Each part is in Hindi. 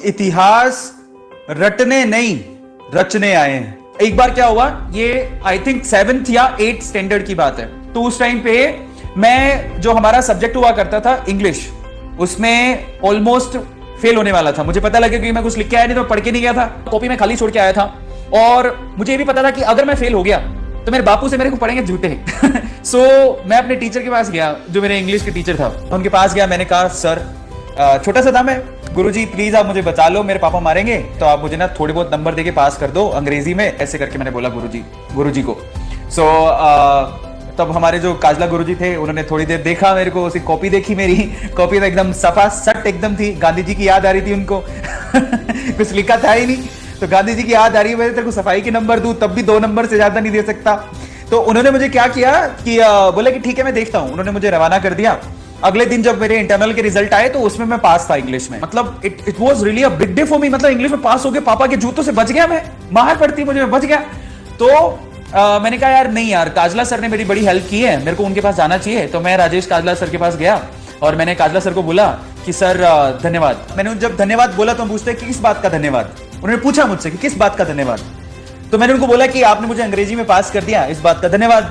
इतिहास रटने नहीं रचने आए हैं। एक बार क्या हुआ, ये आई थिंक 7th या 8th स्टैंडर्ड की बात है। तो उस टाइम पे मैं, जो हमारा सब्जेक्ट हुआ करता था इंग्लिश, उसमें ऑलमोस्ट फेल होने वाला था। मुझे पता लगा कि मैं कुछ लिख के आया नहीं, तो पढ़ के नहीं गया था, कॉपी में खाली छोड़ के आया था। और मुझे ये भी पता था कि अगर मैं फेल हो गया तो मेरे बापू से मेरे को पड़ेंगे जूते। सो मैं अपने टीचर के पास गया, जो मेरे इंग्लिश के टीचर था, उनके पास गया। मैंने कहा सर, छोटा सा था मैं, गुरुजी प्लीज आप मुझे बचा लो, मेरे पापा मारेंगे, तो आप मुझे ना थोड़े बहुत नंबर देके पास कर दो अंग्रेजी में, ऐसे करके मैंने बोला गुरुजी को। सो तब हमारे जो काजला गुरुजी थे, उन्होंने थोड़ी देर देखा मेरे को, उसकी कॉपी देखी, मेरी कॉपी तो एकदम सफा सट एकदम थी, गांधी जी की याद आ रही थी उनको। कुछ लिखा था ही नहीं, तो गांधी जी की याद आ रही है, मैं तेरे को सफाई के नंबर दूं तब भी 2 नंबर से ज्यादा नहीं दे सकता। तो उन्होंने मुझे क्या किया कि बोले कि ठीक है मैं देखता हूं। उन्होंने मुझे रवाना कर दिया। अगले दिन जब मेरे इंटरनल के रिजल्ट आए तो उसमें मैं पास था इंग्लिश में। मतलब it was really a big day for me. मतलब इंग्लिश में पास हो गया, पापा के जूतों से बच गया, मैं मार पड़ती मुझे, मैं बच गया। तो मैंने कहा यार नहीं यार, काजला सर ने मेरी बड़ी हेल्प की है, मेरे को उनके पास जाना चाहिए। तो मैं राजेश काजला सर के पास गया और मैंने काजला सर को बोला कि सर धन्यवाद। मैंने जब धन्यवाद बोला तो पूछते कि किस बात का धन्यवाद। उन्होंने पूछा मुझसे कि किस बात का धन्यवाद। तो मैंने उनको बोला कि आपने मुझे अंग्रेजी में पास कर दिया, इस बात का धन्यवाद।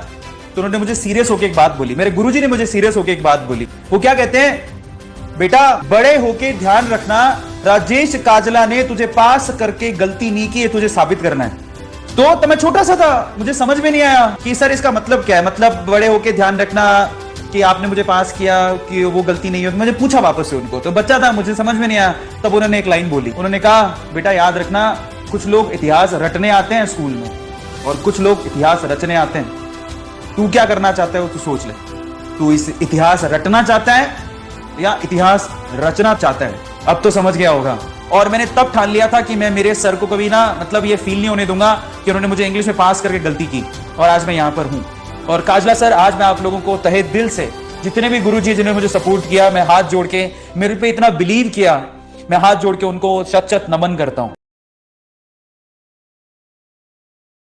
तो उन्होंने मुझे सीरियस होकर एक बात बोली, मेरे गुरुजी ने मुझे सीरियस होकर एक बात बोली। वो क्या कहते हैं, बेटा बड़े होके ध्यान रखना, राजेश काजला ने तुझे पास करके गलती नहीं की है, तुझे साबित करना है। तो मैं छोटा सा था, मुझे समझ में नहीं आया कि सर इसका मतलब क्या है। मतलब बड़े होके ध्यान रखना कि आपने मुझे पास किया, कि वो गलती नहीं है। मुझे पूछा वापस से उनको, तो बच्चा था, मुझे समझ में नहीं आया। तब उन्होंने एक लाइन बोली, उन्होंने कहा बेटा याद रखना, कुछ लोग इतिहास रटने आते हैं स्कूल में और कुछ लोग इतिहास रचने आते हैं। तू क्या करना चाहता है वो तू सोच ले। तू इस इतिहास रटना चाहता है या इतिहास रचना चाहता है? अब तो समझ गया होगा। और मैंने तब ठान लिया था कि मैं मेरे सर को कभी ना, मतलब ये फील नहीं होने दूंगा कि उन्होंने मुझे इंग्लिश में पास करके गलती की। और आज मैं यहां पर हूं। और काजला सर, आज मैं आप लोगों को तहे दिल से, जितने भी गुरुजी जिन्होंने मुझे सपोर्ट किया, मैं हाथ जोड़ के, मेरे पे इतना बिलीव किया, मैं हाथ जोड़ के उनको शत शत नमन करता हूं।